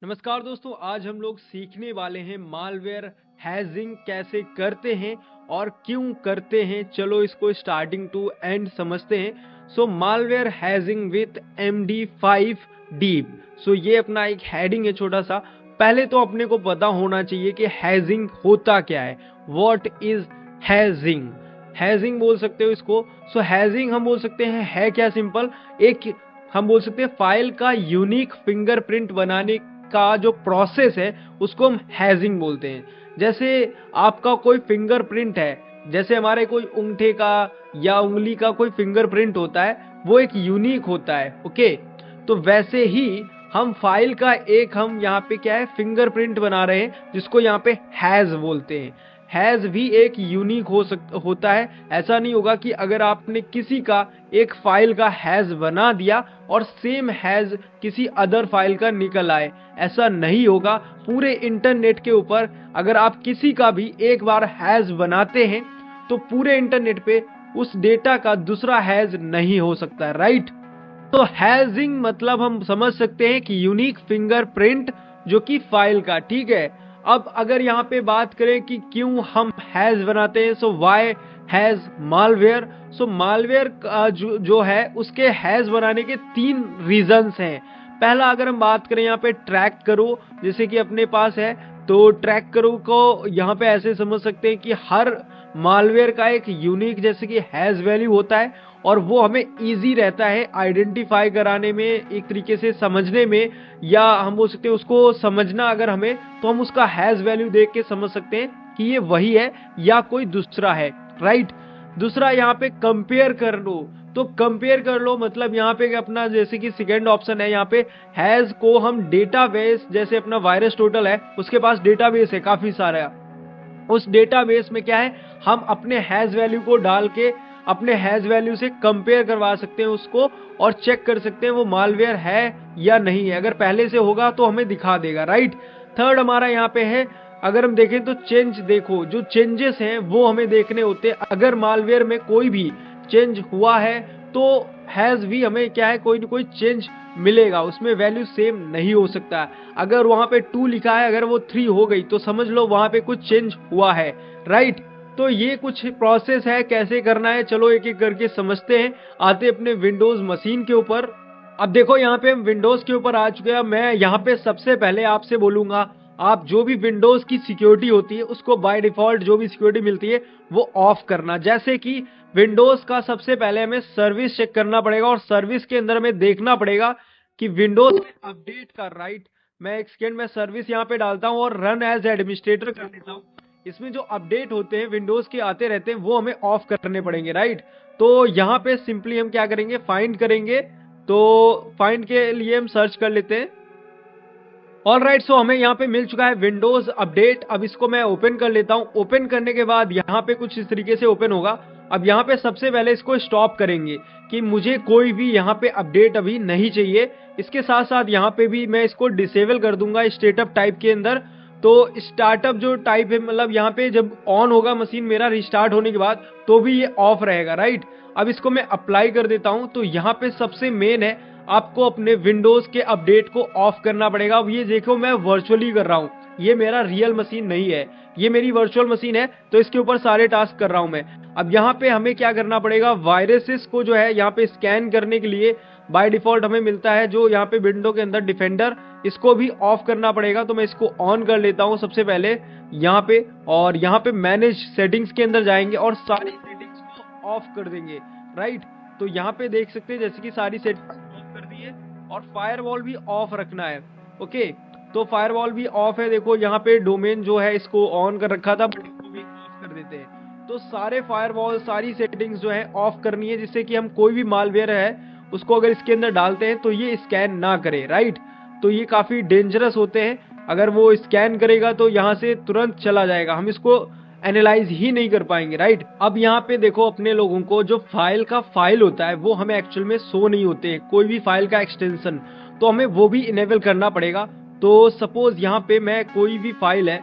नमस्कार दोस्तों, आज हम लोग सीखने वाले हैं मालवेयर हैजिंग कैसे करते हैं और क्यों करते हैं। चलो इसको स्टार्टिंग टू एंड समझते हैं। So malware hashing with MD5 deep. So ये अपना एक हेडिंग है छोटा सा। पहले तो अपने को पता होना चाहिए कि हैजिंग होता क्या है। What is hedging? हैजिंग बोल सकते हो इसको। सो हैजिंग हम बोल सकते हैं है क्या, सिंपल एक हम बोल सकते हैं फाइल का यूनिक फिंगरप्रिंट बनाने का जो प्रोसेस है उसको हम हैजिंग बोलते हैं। जैसे आपका कोई फिंगरप्रिंट है, जैसे हमारे कोई अंगूठे का या उंगली का कोई फिंगरप्रिंट होता है, वो एक यूनिक होता है। ओके, तो वैसे ही हम फाइल का एक हम यहाँ पे क्या है फिंगरप्रिंट बना रहे हैं जिसको यहाँ पे हैज बोलते हैं। हैज भी एक यूनिक होता है। ऐसा नहीं होगा कि अगर आपने किसी का एक फाइल का हैज बना दिया और सेम हैज किसी अदर फाइल का निकल आए, ऐसा नहीं होगा। पूरे इंटरनेट के ऊपर अगर आप किसी का भी एक बार हैज बनाते हैं तो पूरे इंटरनेट पे उस डेटा का दूसरा हैज नहीं हो सकता है, राइट। तो हैजिंग मतलब हम समझ सकते हैं कि यूनिक फिंगरप्रिंट जो कि फाइल का, ठीक है। अब अगर यहाँ पे बात करें कि क्यों हम हैज बनाते हैं, so why has malware. So malware जो है उसके हैज बनाने के 3 रीजंस हैं। पहला अगर हम बात करें यहाँ पे ट्रैक करो, जैसे कि अपने पास है, तो ट्रैक करो को यहाँ पे ऐसे समझ सकते हैं कि हर मालवेयर का एक यूनिक जैसे कि हैज वैल्यू होता है और वो हमें इजी रहता है आइडेंटिफाई कराने में, एक तरीके से समझने में, या हम बोल सकते हैं उसको समझना अगर हमें, तो हम उसका हैज वैल्यू देख के समझ सकते हैं कि ये वही है या कोई दूसरा है, राइट। दूसरा यहाँ पे कंपेयर कर लो, तो कंपेयर कर लो मतलब यहाँ पे अपना जैसे कि सेकेंड ऑप्शन है, यहाँ पे हैज को हम डेटाबेस, जैसे अपना वायरस टोटल है उसके पास डेटाबेस है काफी सारा, उस डेटाबेस में क्या है हम अपने हैज वैल्यू को डाल के अपने हैज वैल्यू से कंपेयर करवा सकते हैं उसको और चेक कर सकते हैं वो मालवेयर है या नहीं है। अगर पहले से होगा तो हमें दिखा देगा, राइट। थर्ड हमारा यहाँ पे है, अगर हम देखें तो चेंज, देखो जो चेंजेस हैं वो हमें देखने होते हैं। अगर मालवेयर में कोई भी चेंज हुआ है तो हैज भी हमें क्या है कोई ना कोई चेंज मिलेगा, उसमें वैल्यू सेम नहीं हो सकता। अगर वहां पे 2 लिखा है, अगर वो 3 हो गई तो समझ लो वहां पे कुछ चेंज हुआ है, राइट। तो ये कुछ प्रोसेस है, कैसे करना है चलो एक एक करके समझते हैं। आते अपने विंडोज मशीन के ऊपर। अब देखो यहाँ पे हम विंडोज के ऊपर आ चुके हैं। मैं यहाँ पे सबसे पहले आपसे बोलूंगा, आप जो भी विंडोज की सिक्योरिटी होती है उसको बाय डिफॉल्ट जो भी सिक्योरिटी मिलती है वो ऑफ करना। जैसे कि विंडोज का सबसे पहले हमें सर्विस चेक करना पड़ेगा और सर्विस के अंदर हमें देखना पड़ेगा कि विंडोज में अपडेट का, राइट। मैं एक सेकेंड में सर्विस यहाँ पे डालता हूँ और रन एज एडमिनिस्ट्रेटर कर देता हूँ। इसमें जो अपडेट होते हैं विंडोज के आते रहते हैं वो हमें ऑफ करने पड़ेंगे, राइट। तो यहाँ पे सिंपली हम क्या करेंगे, फाइंड करेंगे। तो फाइंड के लिए हम सर्च कर लेते हैं। ऑल राइट, सो हमें यहाँ पे मिल चुका है विंडोज अपडेट। अब इसको मैं ओपन कर लेता हूँ। ओपन करने के बाद यहाँ पे कुछ इस तरीके से ओपन होगा। अब यहाँ पे सबसे पहले इसको स्टॉप करेंगे कि मुझे कोई भी यहाँ पे अपडेट अभी नहीं चाहिए। इसके साथ साथ यहाँ पे भी मैं इसको डिसेबल कर दूंगा स्टेटअप टाइप के अंदर। तो स्टार्टअप जो टाइप है, मतलब यहाँ पे जब ऑन होगा मशीन मेरा रिस्टार्ट होने के बाद तो भी ये ऑफ रहेगा, राइट। अब इसको मैं अप्लाई कर देता हूँ। तो यहाँ पे सबसे मेन है, आपको अपने विंडोज के अपडेट को ऑफ करना पड़ेगा। अब ये देखो मैं वर्चुअली कर रहा हूँ, ये मेरा रियल मशीन नहीं है, ये मेरी वर्चुअल मशीन है, तो इसके ऊपर सारे टास्क कर रहा हूँ मैं। अब यहाँ पे हमें क्या करना पड़ेगा, वायरसेस को जो है यहाँ पे स्कैन करने के लिए बाय डिफॉल्ट हमें मिलता है जो यहाँ पे विंडो के अंदर डिफेंडर, इसको भी ऑफ करना पड़ेगा। तो मैं इसको ऑन कर लेता हूँ सबसे पहले यहाँ पे, और यहाँ पे मैनेज सेटिंग्स के अंदर जाएंगे और सारी सेटिंग्स को ऑफ कर देंगे, राइट। तो यहाँ पे देख सकते हैं जैसे कि सारी सेटिंग्स ऑफ कर दी है और फायरवॉल भी ऑफ रखना है। ओके, तो फायरवॉल भी ऑफ है। देखो यहाँ पे डोमेन जो है इसको ऑन कर रखा था, बट इसको भी ऑफ कर देते हैं। तो सारे फायरवॉल सारी सेटिंग्स जो है ऑफ करनी है, जिससे कि हम कोई भी मालवेयर है उसको अगर इसके अंदर डालते हैं तो ये स्कैन ना करे, राइट। तो ये काफी डेंजरस होते हैं, अगर वो स्कैन करेगा तो यहाँ से तुरंत चला जाएगा, हम इसको एनालाइज ही नहीं कर पाएंगे, राइट। अब यहाँ पे देखो अपने लोगों को जो फाइल का फाइल होता है वो हमें एक्चुअल में शो नहीं होते हैं, कोई भी फाइल का एक्सटेंशन, तो हमें वो भी इनेबल करना पड़ेगा। तो सपोज यहाँ पे मैं कोई भी फाइल है,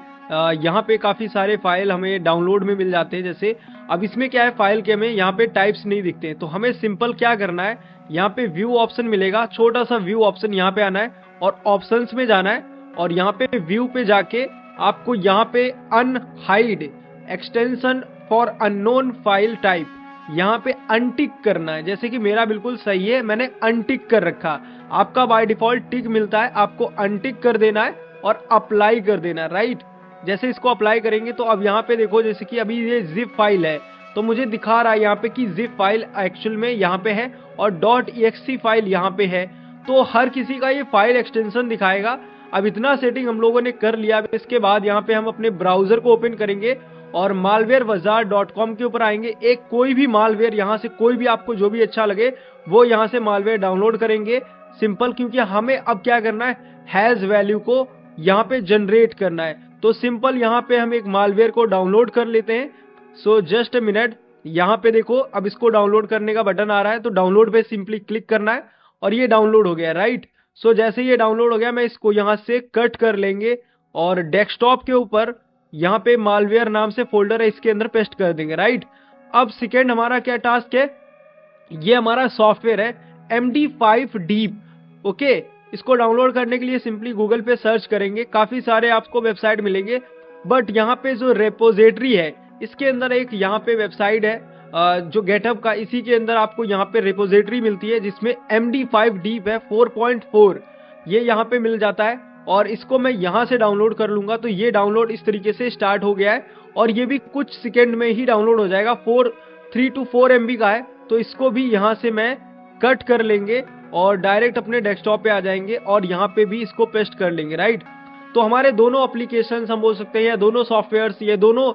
यहाँ पे काफी सारे फाइल हमें डाउनलोड में मिल जाते हैं जैसे। अब इसमें क्या है, फाइल के हमें यहाँ पे टाइप्स नहीं दिखते हैं, तो हमें सिंपल क्या करना है, यहाँ पे व्यू ऑप्शन मिलेगा, छोटा सा व्यू ऑप्शन यहाँ पे आना है और ऑप्शंस में जाना है और यहाँ पे व्यू पे जाके आपको यहाँ पे unhide extension for unknown file type यहाँ पे अनटिक करना है। जैसे कि मेरा बिल्कुल सही है, मैंने अनटिक कर रखा। आपका बाय डिफॉल्ट टिक मिलता है, आपको अनटिक कर देना है और अप्लाई कर देना है, राइट। जैसे इसको अप्लाई करेंगे तो अब यहाँ पे देखो, जैसे कि अभी ये जिप फाइल है तो मुझे दिखा रहा है यहाँ पे कि जिप फाइल एक्चुअल में यहाँ पे है और .exe फाइल यहाँ पे है। तो हर किसी का ये फाइल एक्सटेंशन दिखाएगा। अब इतना सेटिंग हम लोगों ने कर लिया। इसके बाद यहाँ पे हम अपने ब्राउजर को ओपन करेंगे और malwarebazaar.com के ऊपर आएंगे। एक कोई भी मालवेयर, यहाँ से कोई भी आपको जो भी अच्छा लगे वो यहाँ से मालवेयर डाउनलोड करेंगे। सिंपल, क्योंकि हमें अब क्या करना है, हैज वैल्यू को यहाँ पे जनरेट करना है। तो सिंपल यहाँ पे हम एक मालवेयर को डाउनलोड कर लेते हैं। सो जस्ट अ मिनट, यहाँ पे देखो अब इसको डाउनलोड करने का बटन आ रहा है, तो डाउनलोड पे सिंपली क्लिक करना है और ये डाउनलोड हो गया, राइट। सो जैसे ये डाउनलोड हो गया, मैं इसको यहाँ से कट कर लेंगे और डेस्कटॉप के ऊपर यहाँ पे मालवेयर नाम से फोल्डर है, इसके अंदर पेस्ट कर देंगे, राइट। अब सेकेंड हमारा क्या टास्क है, ये हमारा सॉफ्टवेयर है MD5 डीप। ओके, इसको डाउनलोड करने के लिए सिंपली गूगल पे सर्च करेंगे, काफी सारे आपको वेबसाइट मिलेंगे। बट यहाँ पे जो रेपोजिटरी है इसके अंदर एक यहाँ पे वेबसाइट है जो गेटअप का, इसी के अंदर आपको यहाँ पे रेपोजिटरी मिलती है जिसमें MD5 डीप है 4.4, ये यहाँ पे मिल जाता है। और इसको मैं यहाँ से डाउनलोड कर लूंगा, तो ये डाउनलोड इस तरीके से स्टार्ट हो गया है और ये भी कुछ सेकेंड में ही डाउनलोड हो जाएगा। 3 to 4 MB का है, तो इसको भी यहाँ से मैं कट कर लेंगे और डायरेक्ट अपने डेस्कटॉप पे आ जाएंगे और यहाँ पे भी इसको पेस्ट कर लेंगे, राइट। तो हमारे दोनों एप्लीकेशन हम बोल सकते हैं, या दोनों सॉफ्टवेयर्स, ये दोनों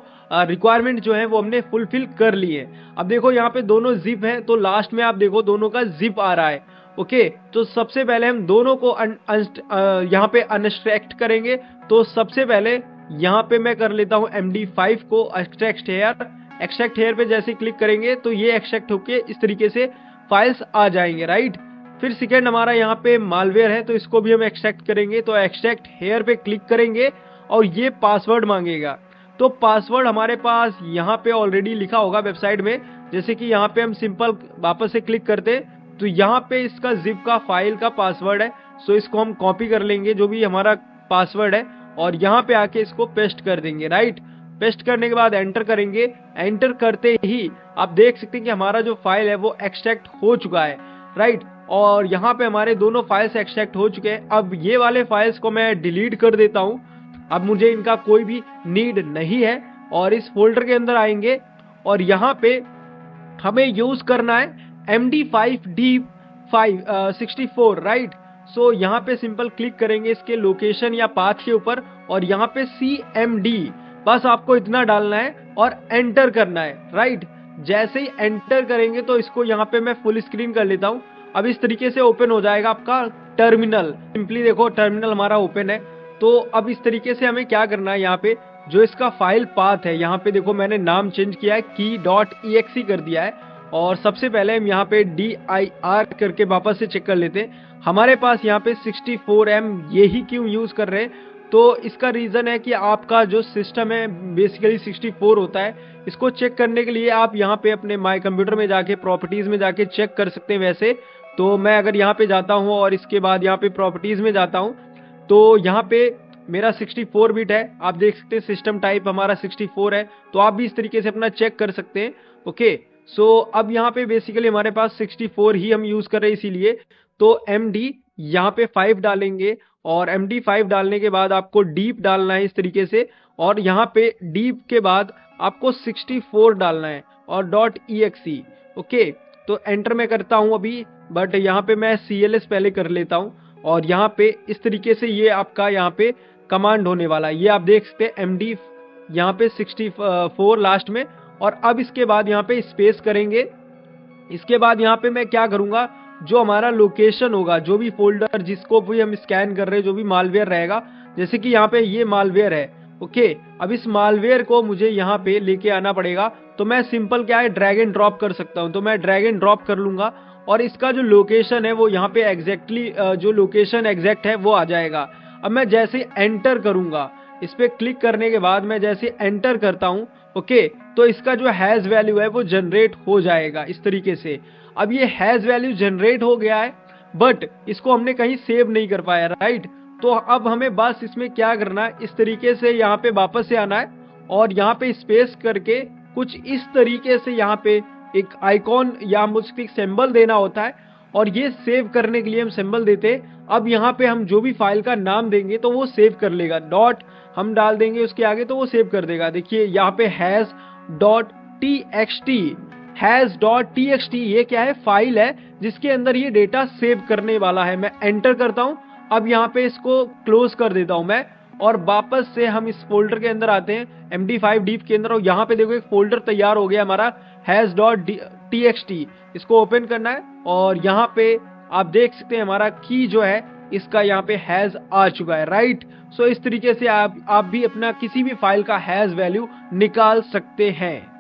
रिक्वायरमेंट जो है वो हमने फुलफिल कर ली है। अब देखो यहाँ पे दोनों जिप है, तो लास्ट में आप देखो दोनों का जिप आ रहा है। ओके, तो सबसे पहले हम दोनों को यहाँ पे अनस्ट्रैक्ट करेंगे। तो सबसे पहले यहाँ पे मैं कर लेता हूँ MD5 को एक्सट्रैक्ट हेयर पे जैसे क्लिक करेंगे तो ये एक्सट्रैक्ट होके इस तरीके से फाइल्स आ जाएंगे, राइट। फिर सेकेंड हमारा यहाँ पे मालवेयर है, तो इसको भी हम एक्सट्रैक्ट करेंगे। तो एक्सट्रैक्ट हेयर पे क्लिक करेंगे और ये पासवर्ड मांगेगा। तो पासवर्ड हमारे पास यहाँ पे ऑलरेडी लिखा होगा वेबसाइट में, जैसे कि यहाँ पे हम सिंपल वापस से क्लिक करते तो यहाँ पे इसका जिप का फाइल का पासवर्ड है। सो इसको हम कॉपी कर लेंगे जो भी हमारा पासवर्ड है और यहाँ पे आके इसको पेस्ट कर देंगे, राइट। पेस्ट करने के बाद एंटर करेंगे। एंटर करते ही आप देख सकते हैं कि हमारा जो फाइल है वो एक्सट्रैक्ट हो चुका है, राइट। और यहाँ पे हमारे दोनों फाइल्स एक्सट्रैक्ट हो चुके हैं। अब ये वाले फाइल्स को मैं डिलीट कर देता हूँ, अब मुझे इनका कोई भी नीड नहीं है। और इस फोल्डर के अंदर आएंगे और यहाँ पे हमें यूज करना है MD5 डीप 64, राइट। सो यहाँ पे सिंपल क्लिक करेंगे इसके लोकेशन या पाथ के ऊपर और यहाँ पे CMD, बस आपको इतना डालना है और एंटर करना है, राइट। जैसे ही एंटर करेंगे तो इसको यहाँ पे मैं फुल स्क्रीन कर लेता हूँ। अब इस तरीके से ओपन हो जाएगा आपका टर्मिनल। सिंपली देखो टर्मिनल हमारा ओपन है। तो अब इस तरीके से हमें क्या करना है, यहाँ पे जो इसका फाइल पाथ है, यहाँ पे देखो मैंने नाम चेंज किया है, key.exe कर दिया है। और सबसे पहले हम यहाँ पे dir करके वापस से चेक कर लेते हैं। हमारे पास यहाँ पे 64M यही क्यों यूज कर रहे हैं, तो इसका रीजन है कि आपका जो सिस्टम है बेसिकली 64 होता है। इसको चेक करने के लिए आप यहाँ पे अपने माई कंप्यूटर में जाके प्रॉपर्टीज में जाके चेक कर सकते हैं। वैसे तो मैं अगर यहाँ पे जाता हूँ और इसके बाद यहाँ पे प्रॉपर्टीज में जाता हूँ तो यहाँ पे मेरा 64 बिट है, आप देख सकते हैं सिस्टम टाइप हमारा 64 है। तो आप भी इस तरीके से अपना चेक कर सकते हैं। ओके, सो अब यहाँ पे बेसिकली हमारे पास 64 ही हम यूज कर रहे हैं, इसीलिए तो MD यहाँ पे 5 डालेंगे और MD5 डालने के बाद आपको डीप डालना है इस तरीके से, और यहाँ पे डीप के बाद आपको 64 डालना है और .exe। ओके, तो एंटर मैं करता हूँ अभी, बट यहाँ पे मैं CLS पहले कर लेता हूँ और यहाँ पे इस तरीके से ये आपका यहाँ पे कमांड होने वाला है। ये आप देख सकते हैं MD यहाँ पे 64 लास्ट में। और अब इसके बाद यहाँ पे स्पेस करेंगे। इसके बाद यहाँ पे मैं क्या करूंगा, जो हमारा लोकेशन होगा, जो भी फोल्डर जिसको भी हम स्कैन कर रहे हैं, जो भी मालवेयर रहेगा, जैसे कि यहाँ पे ये मालवेयर है। ओके, अब इस मालवेयर को मुझे यहाँ पे लेके आना पड़ेगा। तो मैं सिंपल क्या है ड्रैग एंड ड्रॉप कर सकता हूँ, तो मैं ड्रैग एंड ड्रॉप कर लूंगा और इसका जो लोकेशन है वो यहाँ पे एग्जैक्टली जो लोकेशन एग्जैक्ट है वो आ जाएगा। अब मैं जैसे एंटर करूंगा, इस पे क्लिक करने के बाद मैं जैसे एंटर करता हूँ, ओके, तो इसका जो हैज वैल्यू है वो जनरेट हो जाएगा इस तरीके से। अब ये हैज वैल्यू जनरेट हो गया है, बट इसको हमने कहीं सेव नहीं कर पाया, राइट। तो अब हमें बस इसमें क्या करना है, इस तरीके से यहाँ पे वापस से आना है और यहाँ पे स्पेस करके कुछ इस तरीके से यहाँ पे एक आइकॉन या मुझे सिंबल देना होता है और ये सेव करने के लिए हम सिंबल देते हैं। अब यहाँ पे हम जो भी फाइल का नाम देंगे तो वो सेव कर लेगा, डॉट हम डाल देंगे उसके आगे तो वो सेव कर देगा। देखिए यहाँ पे हैज.txt ये क्या है, फाइल है जिसके अंदर ये डेटा सेव करने वाला है। मैं एंटर करता हूं, अब यहाँ पे इसको क्लोज कर देता हूं मैं और वापस से हम इस फोल्डर के अंदर आते हैं MD5 डीप के अंदर और यहाँ पे देखो एक फोल्डर तैयार हो गया हमारा हैज.txt। इसको ओपन करना है और यहाँ पे आप देख सकते हैं हमारा की जो है इसका यहाँ पे हैज आ चुका है, राइट। सो इस तरीके से आप भी अपना किसी भी फाइल का हैज वैल्यू निकाल सकते हैं।